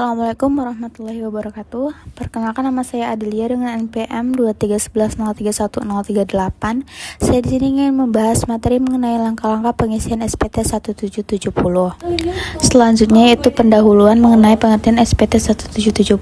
Assalamualaikum warahmatullahi wabarakatuh. Perkenalkan, nama saya Adelia dengan NPM 231103138. Saya di sini ingin membahas materi mengenai langkah-langkah pengisian SPT 1770. Selanjutnya yaitu pendahuluan mengenai pengertian SPT 1770.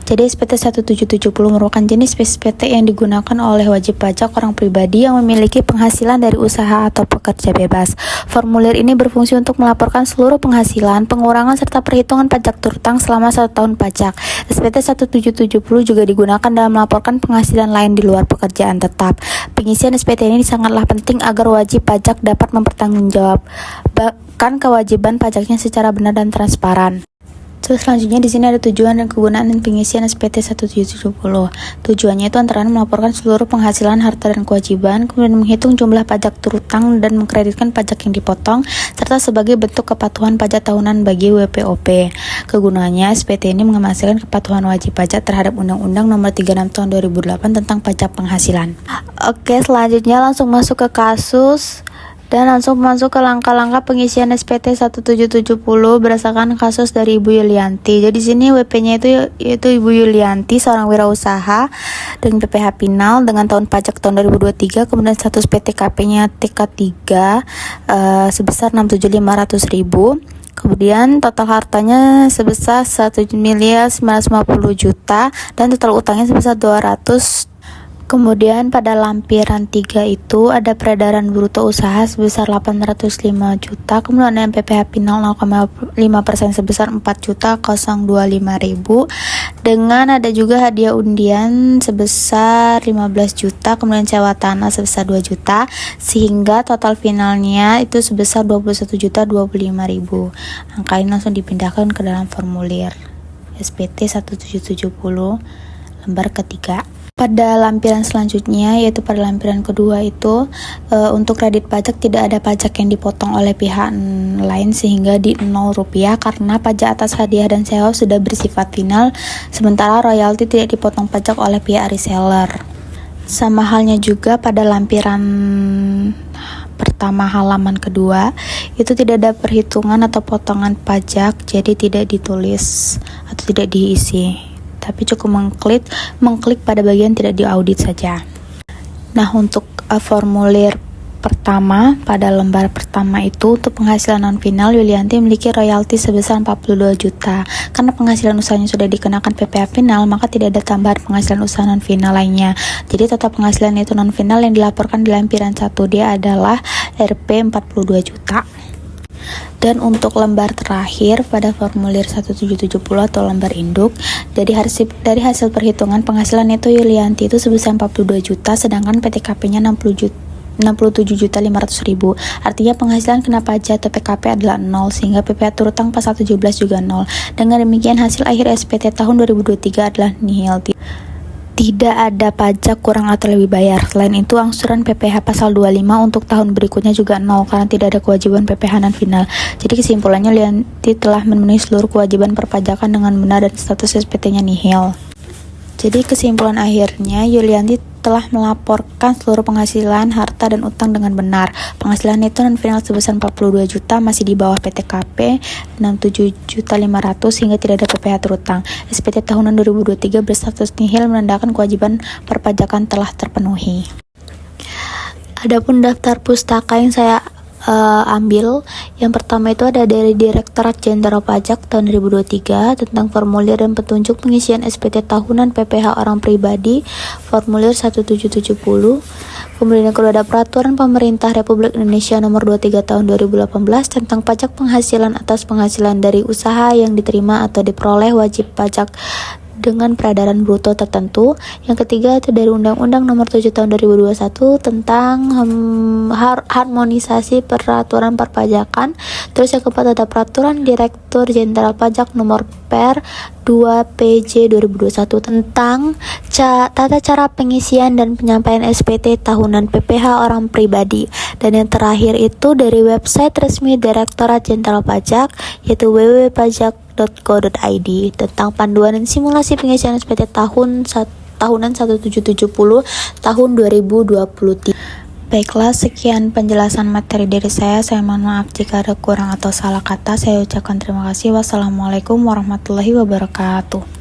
Jadi SPT 1770 merupakan jenis SPT yang digunakan oleh wajib pajak orang pribadi yang memiliki penghasilan dari usaha atau pekerja bebas. Formulir ini berfungsi untuk melaporkan seluruh penghasilan, pengurangan serta perhitungan pajak terutang selama 1 tahun pajak. SPT 1770 juga digunakan dalam melaporkan penghasilan lain di luar pekerjaan tetap. Pengisian SPT ini sangatlah penting agar wajib pajak dapat mempertanggungjawabkan kewajiban pajaknya secara benar dan transparan. Terus selanjutnya di sini ada tujuan dan kegunaan dan pengisian SPT 1770. Tujuannya itu antara lain melaporkan seluruh penghasilan, harta dan kewajiban, kemudian menghitung jumlah pajak terutang dan mengkreditkan pajak yang dipotong, serta sebagai bentuk kepatuhan pajak tahunan bagi WPOP. Kegunaannya, SPT ini mengemaskan kepatuhan wajib pajak terhadap Undang-Undang Nomor 36 Tahun 2008 tentang pajak penghasilan. Oke, selanjutnya langsung masuk ke kasus dan langsung masuk ke langkah-langkah pengisian SPT 1770 berdasarkan kasus dari Ibu Yulianti. Jadi sini WP-nya itu yaitu Ibu Yulianti, seorang wirausaha dengan PPh Pinal dengan tahun pajak tahun 2023, kemudian status PTKP-nya TK3 sebesar 6.500.000. Kemudian total hartanya sebesar 1.950.000.000 dan total utangnya sebesar 200. Kemudian pada lampiran 3 itu ada peredaran bruto usaha sebesar 805 juta, kemudian ada PPh Pinal 0,5% sebesar 4.025.000, dengan ada juga hadiah undian sebesar 15 juta, kemudian sewa tanah sebesar 2 juta, sehingga total finalnya itu sebesar 21.025.000. Angka ini langsung dipindahkan ke dalam formulir SPT 1770 lembar ketiga. Pada lampiran selanjutnya, yaitu pada lampiran kedua itu untuk kredit pajak tidak ada pajak yang dipotong oleh pihak lain sehingga di Rp0 karena pajak atas hadiah dan sewa sudah bersifat final, sementara royalti tidak dipotong pajak oleh pihak reseller. Sama halnya juga pada lampiran pertama halaman kedua itu tidak ada perhitungan atau potongan pajak, jadi tidak ditulis atau tidak diisi, tapi cukup mengklik pada bagian tidak diaudit saja. Nah, untuk formulir pertama pada lembar pertama itu untuk penghasilan non final, Yulianti memiliki royalti sebesar 42 juta. Karena penghasilan usahanya sudah dikenakan PPh final, maka tidak ada tambahan penghasilan usaha non final lainnya. Jadi total penghasilan itu non final yang dilaporkan di lampiran 1 dia adalah Rp 42 juta. Dan untuk lembar terakhir pada formulir 1770 atau lembar induk, dari hasil perhitungan penghasilan neto Yulianti itu sebesar 42 juta, sedangkan PTKP-nya 67.500.000. Artinya penghasilan kena pajak atau PKP adalah 0, sehingga PPh terutang pasal 17 juga 0. Dengan demikian hasil akhir SPT tahun 2023 adalah nihil. Tidak ada pajak kurang atau lebih bayar. Selain itu, angsuran PPh pasal 25 untuk tahun berikutnya juga 0 karena tidak ada kewajiban PPh non final. Jadi kesimpulannya, Yulianti telah memenuhi seluruh kewajiban perpajakan dengan benar dan status SPT-nya nihil. Jadi kesimpulan akhirnya, Yulianti telah melaporkan seluruh penghasilan, harta, dan utang dengan benar. Penghasilan neto non final sebesar 42 juta masih di bawah PTKP 67.500.000 hingga tidak ada PPh terutang. SPT tahunan 2023 berstatus nihil menandakan kewajiban perpajakan telah terpenuhi. Adapun daftar pustaka yang saya ambil, yang pertama itu ada dari Direktorat Jenderal Pajak tahun 2023 tentang formulir dan petunjuk pengisian SPT tahunan PPh orang pribadi, formulir 1770. Kemudian yang kedua ada Peraturan Pemerintah Republik Indonesia Nomor 23 Tahun 2018 tentang pajak penghasilan atas penghasilan dari usaha yang diterima atau diperoleh wajib pajak dengan peredaran bruto tertentu. Yang ketiga itu dari Undang-Undang Nomor 7 Tahun 2021 tentang harmonisasi peraturan perpajakan. Terus yang keempat ada Peraturan Direktur Jenderal Pajak Nomor Per 2 PJ 2021 tentang tata cara pengisian dan penyampaian SPT tahunan PPh orang pribadi. Dan yang terakhir itu dari website resmi Direktorat Jenderal Pajak, yaitu www.pajak.go.id tentang panduan dan simulasi pengisian SPT tahunan 1770 tahun 2023. Baiklah, sekian penjelasan materi dari saya. Saya mohon maaf jika ada kurang atau salah kata. Saya ucapkan terima kasih. Wassalamualaikum warahmatullahi wabarakatuh.